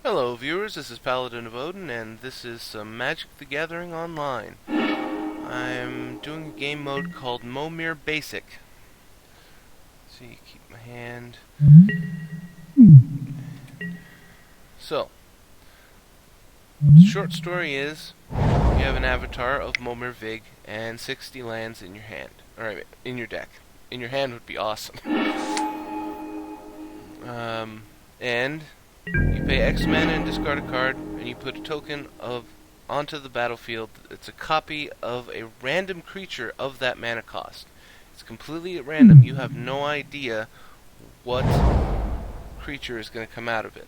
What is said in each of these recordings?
Hello viewers, this is Paladin of Odin, and this is some Magic the Gathering Online. I'm doing a game mode called Momir Basic. See, keep my hand. So, the short story is, you have an avatar of Momir Vig and 60 lands in your hand. Alright, in your deck. In your hand would be awesome. And you pay X mana and discard a card, and you put a token onto the battlefield. It's a copy of a random creature of that mana cost. It's completely at random. You have no idea what creature is going to come out of it.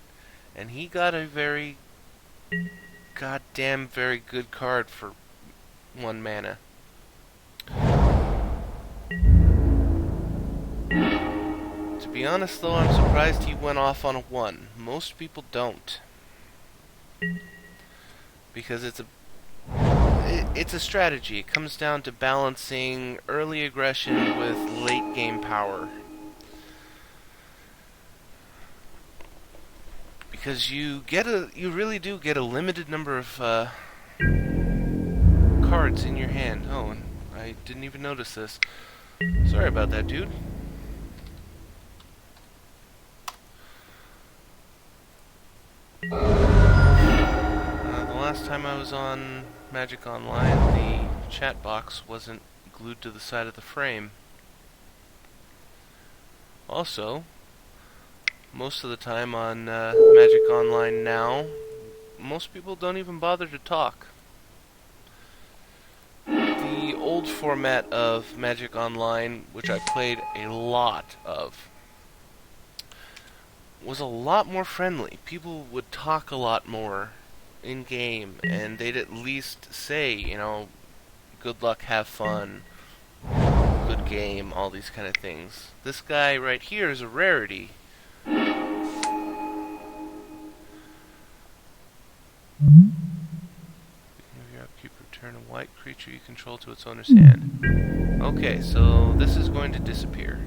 And he got a very goddamn very good card for 1 mana. To be honest though, I'm surprised he went off on a 1. Most people don't. Because it's a strategy. It comes down to balancing early aggression with late game power. Because you really do get a limited number of cards in your hand. Oh, and I didn't even notice this. Sorry about that, dude. The last time I was on Magic Online, the chat box wasn't glued to the side of the frame. Also, most of the time on Magic Online now, most people don't even bother to talk. The old format of Magic Online, which I played a lot of, was a lot more friendly. People would talk a lot more in game, and they'd at least say, you know, good luck, have fun, good game, all these kind of things. This guy right here is a rarity. If your upkeep, return a white creature you control to its owner's hand. Okay, so this is going to disappear.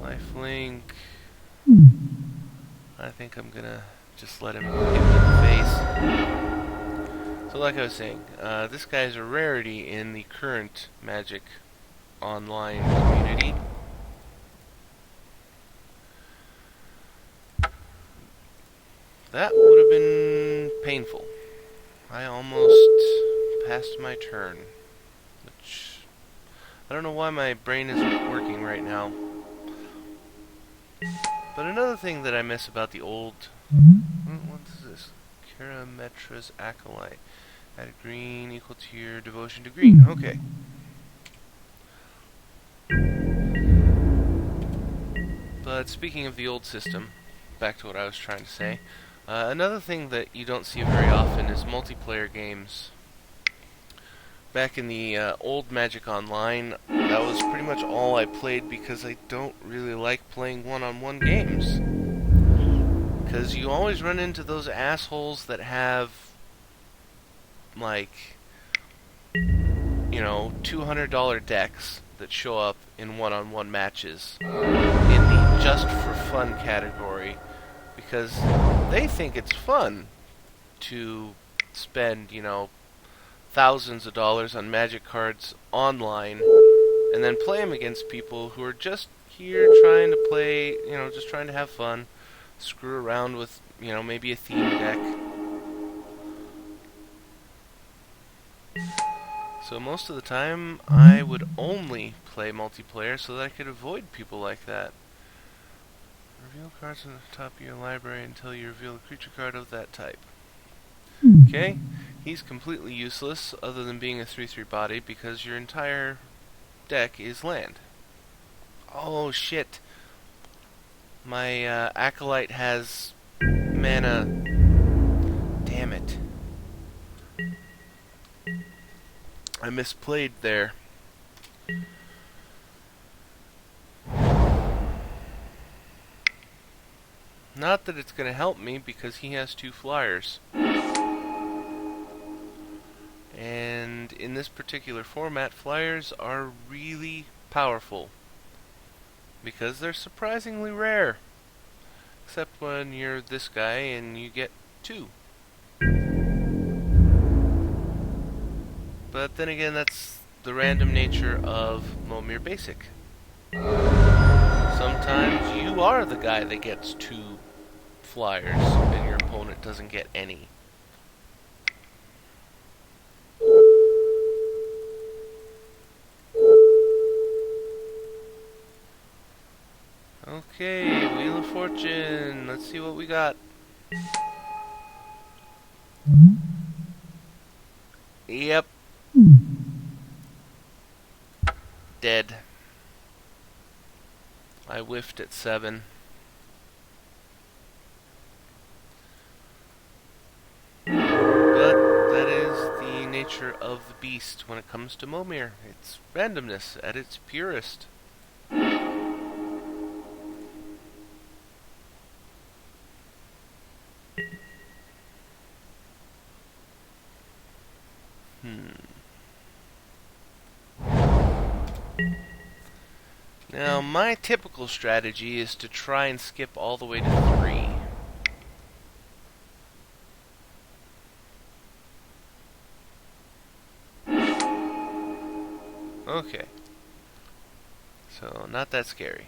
Lifelink. I think I'm gonna just let him hit me in the face. So like I was saying, this guy is a rarity in the current Magic Online community. That would have been painful. I almost passed my turn. Which, I don't know why my brain isn't working right now. But another thing that I miss about the old... What is this? Karametra's Acolyte. Add a green equal to your devotion to green. Okay. But speaking of the old system, back to what I was trying to say. Another thing that you don't see very often is multiplayer games. Back in the old Magic Online, that was pretty much all I played because I don't really like playing one-on-one games. Because you always run into those assholes that have, like, you know, $200 decks that show up in one-on-one matches in the just for fun category. Because they think it's fun to spend, you know, thousands of dollars on Magic cards online and then play them against people who are just here trying to play, you know, just trying to have fun, screw around with, you know, maybe a theme deck. So most of the time I would only play multiplayer so that I could avoid people like that. Reveal cards on the top of your library until you reveal a creature card of that type. Okay, he's completely useless other than being a 3/3 body because your entire deck is land. Oh shit. My Acolyte has mana. Damn it. I misplayed there. Not that it's going to help me because he has 2 flyers. And in this particular format, flyers are really powerful because they're surprisingly rare. except when you're this guy and you get 2. But then again, that's the random nature of Momir Basic. Sometimes you are the guy that gets 2 flyers and your opponent doesn't get any. Okay, Wheel of Fortune. Let's see what we got. Yep. Dead. I whiffed at 7. But that is the nature of the beast when it comes to Momir. It's randomness at its purest. Now, my typical strategy is to try and skip all the way to 3. Okay. So, not that scary.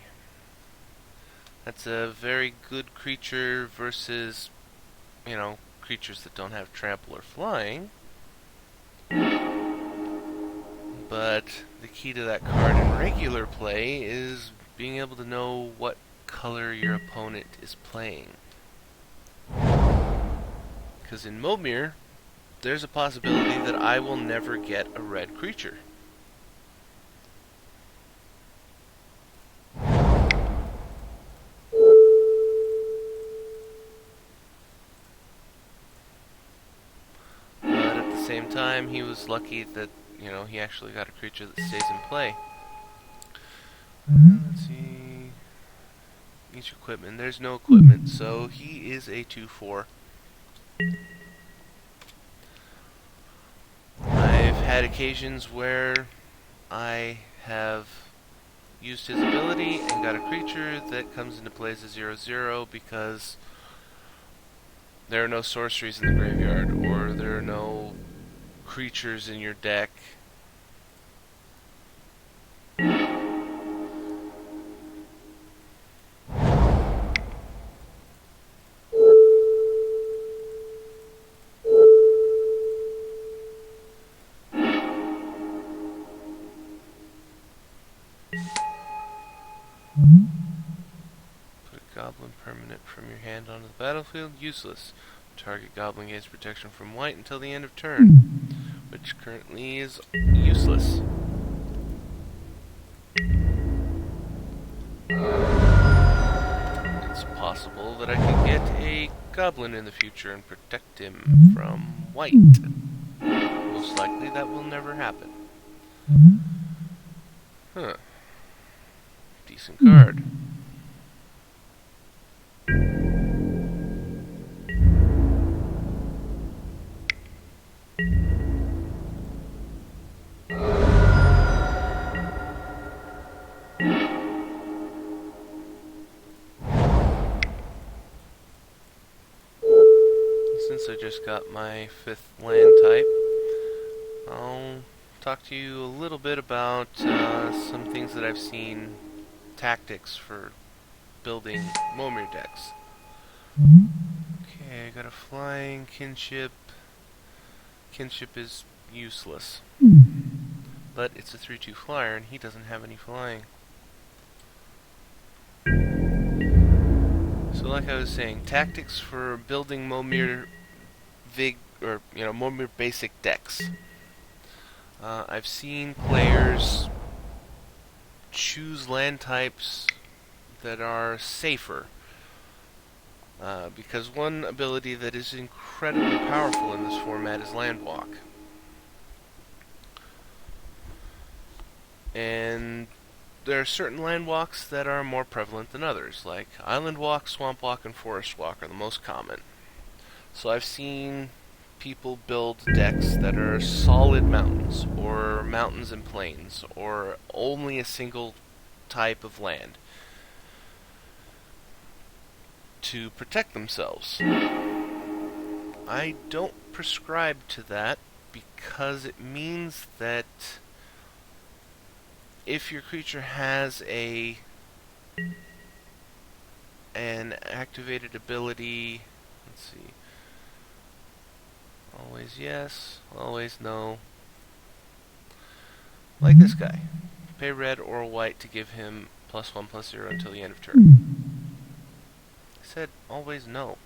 That's a very good creature versus, creatures that don't have trample or flying. But the key to that card in regular play is being able to know what color your opponent is playing. Because in Momir, there's a possibility that I will never get a red creature. But at the same time, he was lucky that he actually got a creature that stays in play. Let's see. Each equipment. There's no equipment, so he is a 2/4. I've had occasions where I have used his ability and got a creature that comes into play as a 0/0 because there are no sorceries in the graveyard, or there are no creatures in your deck. Put a goblin permanent from your hand onto the battlefield. Useless. Target goblin gains protection from white until the end of turn, which currently is useless. It's possible that I can get a goblin in the future and protect him from white. Most likely that will never happen. Huh. Decent card. Since I just got my 5th land type, I'll talk to you a little bit about some things that I've seen, tactics for building Momir decks. Okay, I got a flying kinship. Kinship is useless, but it's a 3/2 flyer and he doesn't have any flying. So like I was saying, tactics for building Momir Momir Basic decks. I've seen players choose land types that are safer. Because one ability that is incredibly powerful in this format is Land Walk. And there are certain land walks that are more prevalent than others, like Island Walk, Swamp Walk, and Forest Walk are the most common. So I've seen people build decks that are solid mountains, or mountains and plains, or only a single type of land. to protect themselves. I don't prescribe to that because it means that if your creature has an activated ability, let's see, always yes, always no, like this guy, pay red or white to give him +1/+0 until the end of turn. I said always no.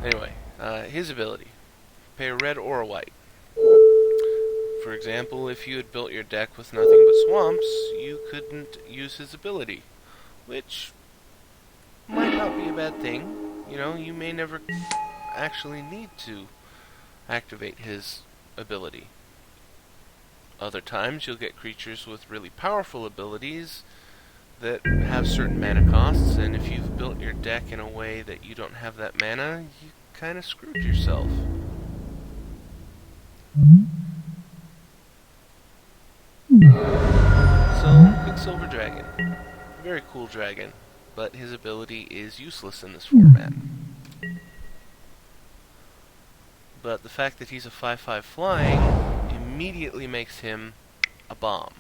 Anyway, his ability, pay a red or a white. For example, if you had built your deck with nothing but swamps, you couldn't use his ability, which might not be a bad thing. You know, you may never actually need to activate his ability. Other times you'll get creatures with really powerful abilities that have certain mana costs, and if you've built your deck in a way that you don't have that mana, you kind of screwed yourself. So, Quicksilver Dragon. Very cool dragon, but his ability is useless in this format. But the fact that he's a 5/5 flying immediately makes him a bomb.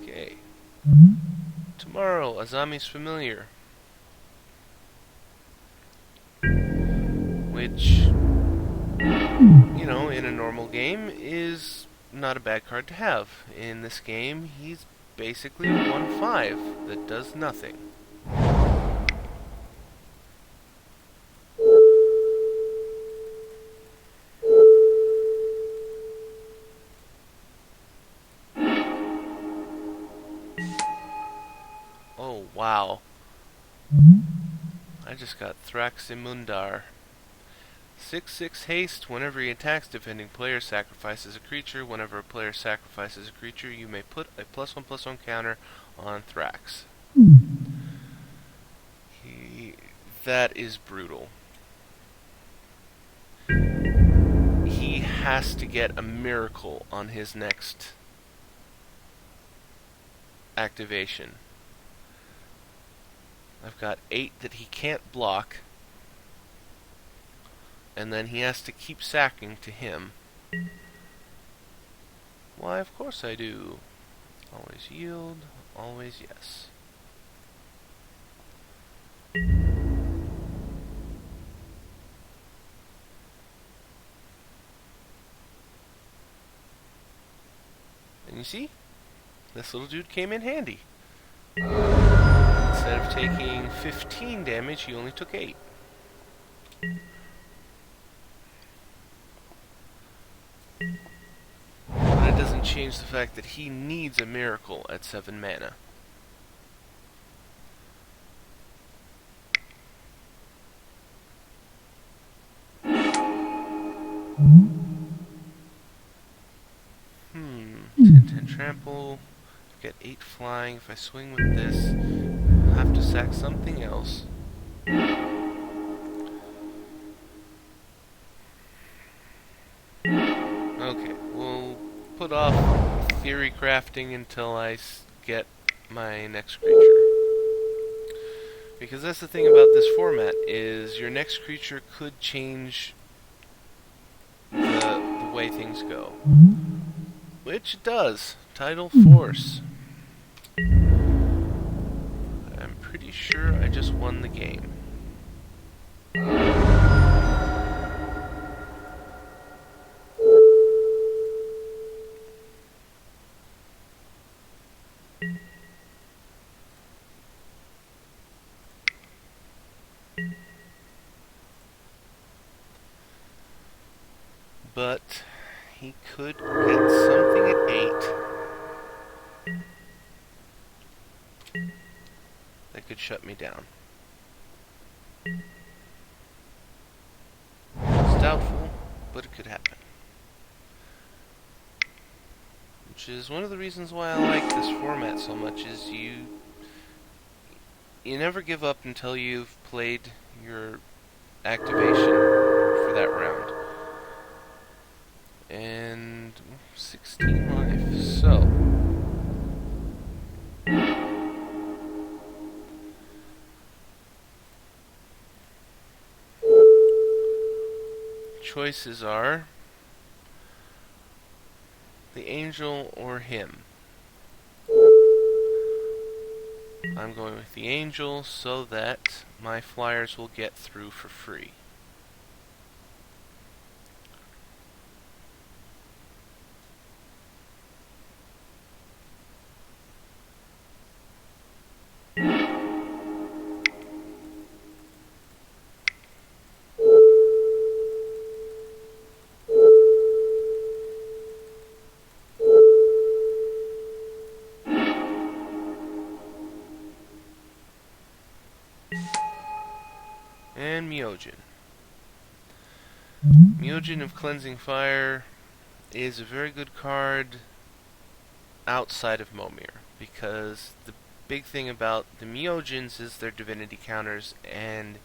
Okay. Tomorrow, Azami's Familiar. Which, you know, in a normal game is not a bad card to have. In this game, he's basically a 1/5 that does nothing. Oh, wow. I just got Thraximundar. 6/6 haste. Whenever he attacks, defending player sacrifices a creature. Whenever a player sacrifices a creature, you may put a +1/+1 counter on Thrax. That is brutal. He has to get a miracle on his next activation. I've got 8 that he can't block, and then he has to keep sacking to him. Why, of course I do. Always yield, always yes. And you see, this little dude came in handy. Instead of taking 15 damage, he only took 8. But it doesn't change the fact that he needs a miracle at 7 mana. Ten trample, get 8 flying. If I swing with this, I'll have to sack something else. Okay, we'll put off theory crafting until I get my next creature. Because that's the thing about this format, is your next creature could change the way things go. Which it does. Tidal Force. I'm pretty sure I just won the game. But he could get something at 8 that could shut me down. It's doubtful, but it could happen. Which is one of the reasons why I like this format so much, is you never give up until you've played your activation for that round. And 16 life. So, choices are the angel or him. I'm going with the angel so that my flyers will get through for free. And Myojin. Myojin of Cleansing Fire is a very good card outside of Momir, because the big thing about the Myojins is their divinity counters, and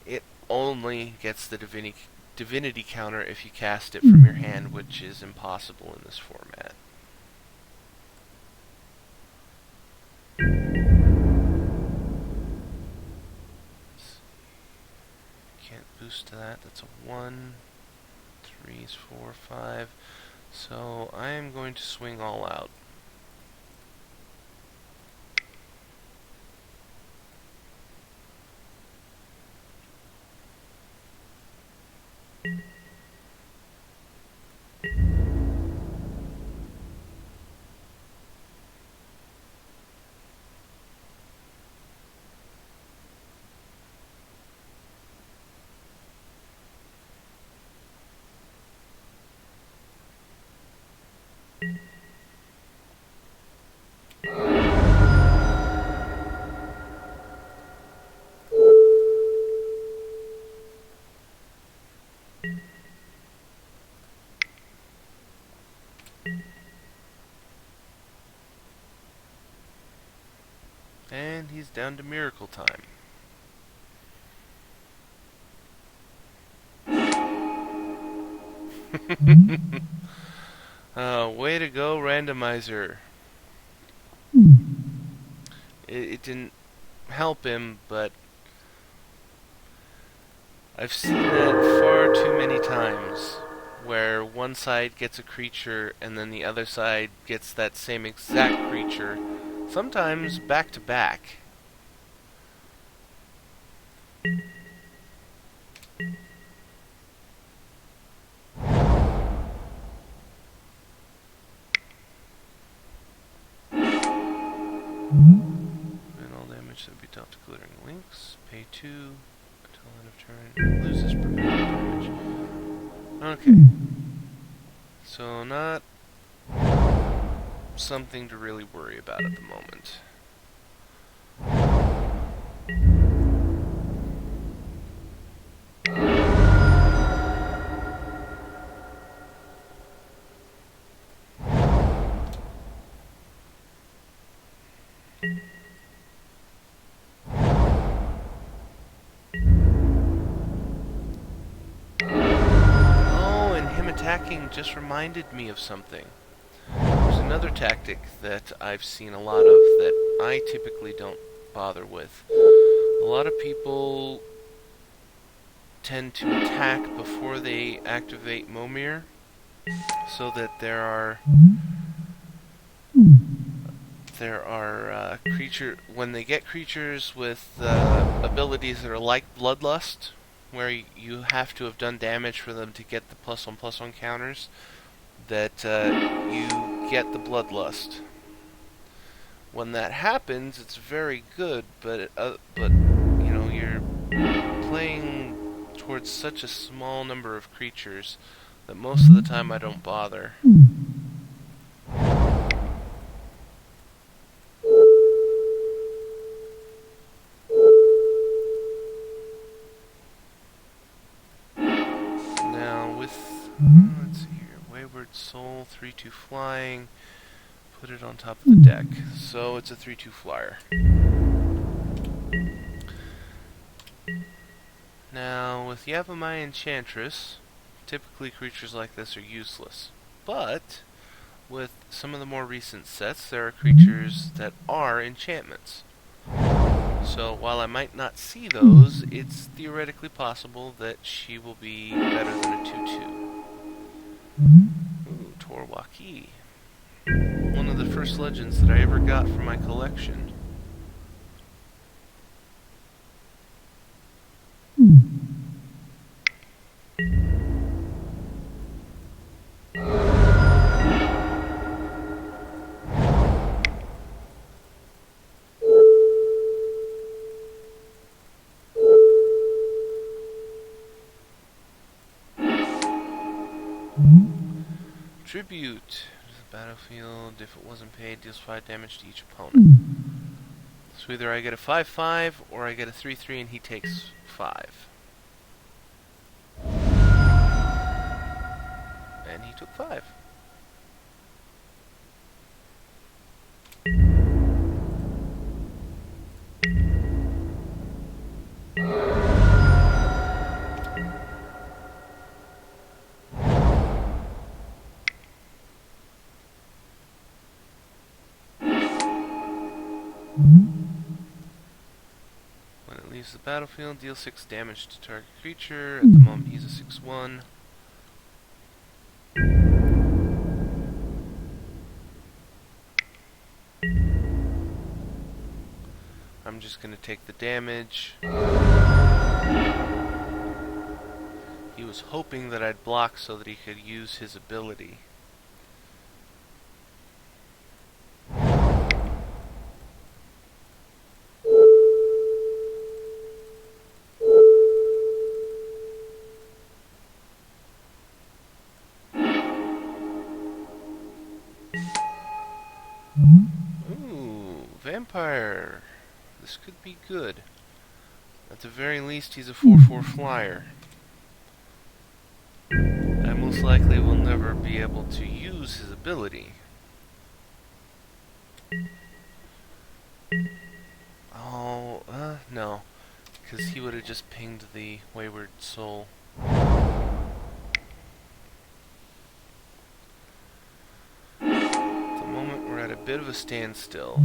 it only gets the divinity counter if you cast it from your hand, which is impossible in this format. Can't boost that. That's a 1. 3 is 4, 5. So I am going to swing all out. And he's down to miracle time. Way to go, randomizer. It didn't help him, but I've seen that far too many times, where one side gets a creature and then the other side gets that same exact creature, sometimes back to back. And all damage that would be dealt to glittering links. Pay 2 until end of turn. Loses permanent damage. Okay. So not something to really worry about at the moment. Oh, and him attacking just reminded me of something. There's another tactic that I've seen a lot of that I typically don't bother with. A lot of people tend to attack before they activate Momir, so that there are when they get creatures with abilities that are like Bloodlust, where you have to have done damage for them to get the +1/+1 counters, that you get the Bloodlust. When that happens, it's very good, but you know, you're playing towards such a small number of creatures that most of the time I don't bother. Now with, let's see here, Wayward Soul, 3/2 flying, put it on top of the deck. So it's a 3/2 flyer. Now with Yavimaya Enchantress, typically creatures like this are useless. but with some of the more recent sets, there are creatures that are enchantments. So while I might not see those, it's theoretically possible that she will be better than a 2/2. Ooh, Torwaki. One of the first legends that I ever got from my collection. Tribute. The battlefield, if it wasn't paid, deals 5 damage to each opponent. So either I get a 5/5 or I get a 3/3 and he takes 5. And he took 5. When it leaves the battlefield, deal 6 damage to target creature. At the moment, he's a 6/1. I'm just going to take the damage. He was hoping that I'd block so that he could use his ability. Ooh, vampire. This could be good. At the very least, he's a 4/4 flyer. I most likely will never be able to use his ability. Oh, no. Because he would have just pinged the Wayward Soul. At the moment, we're at a bit of a standstill.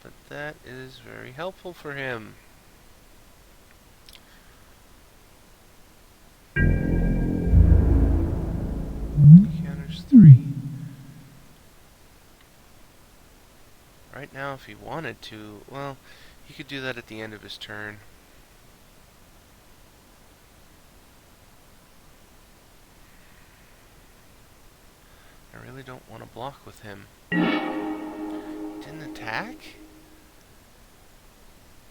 But that is very helpful for him. He counters 3. Right now, if he wanted to, well, he could do that at the end of his turn. I really don't want to block with him. He didn't attack?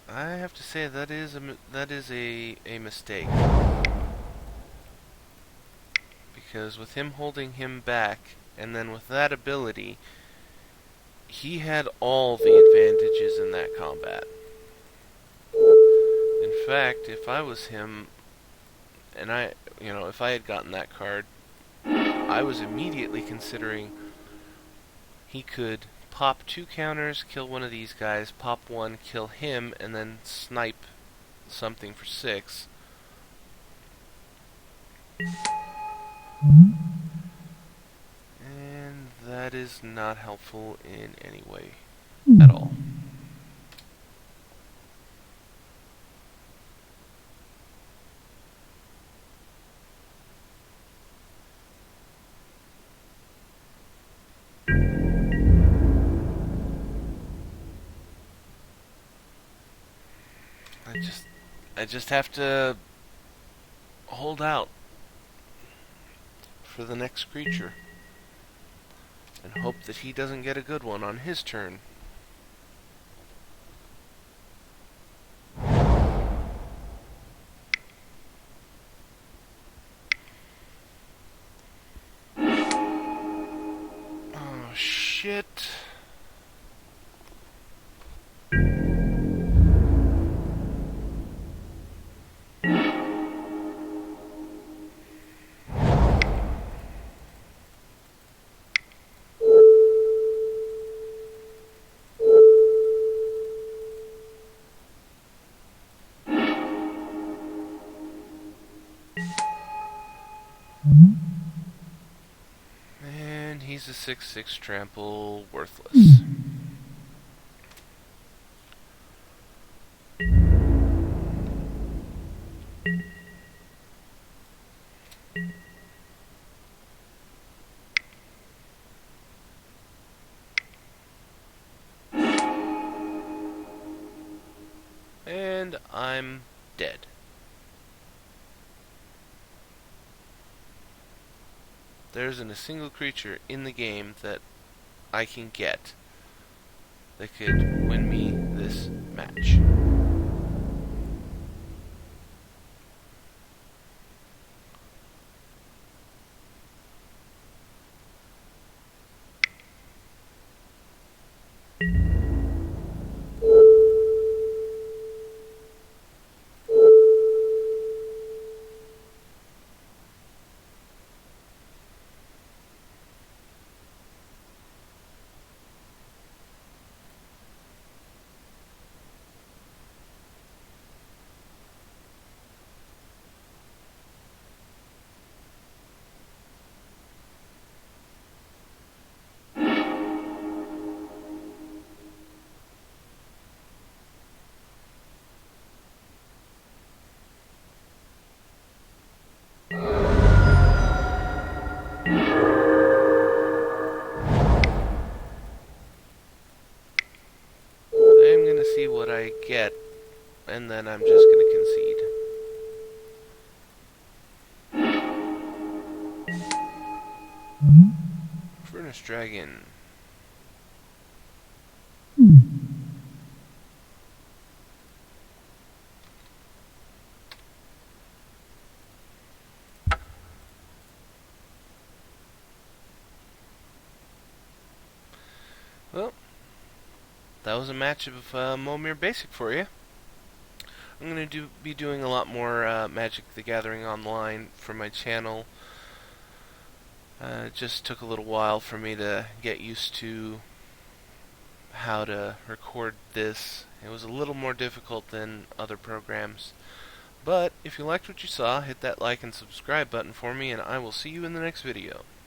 I have to say that is a mistake. Because with him holding him back, and then with that ability, he had all the advantages in that combat. In fact, if I was him, and if I had gotten that card, I was immediately considering he could pop 2 counters, kill one of these guys, pop 1, kill him, and then snipe something for 6. And that is not helpful in any way at all. I just have to hold out for the next creature and hope that he doesn't get a good one on his turn. Oh shit. He's a 6/6 trample, worthless. And I'm dead. There isn't a single creature in the game that I can get that could win me this match. I'm gonna see what I get, and then I'm just gonna concede. Furnace Dragon. Well, that was a match of Momir Basic for you. I'm going to be doing a lot more Magic the Gathering online for my channel. It just took a little while for me to get used to how to record this. It was a little more difficult than other programs. But if you liked what you saw, hit that like and subscribe button for me, and I will see you in the next video.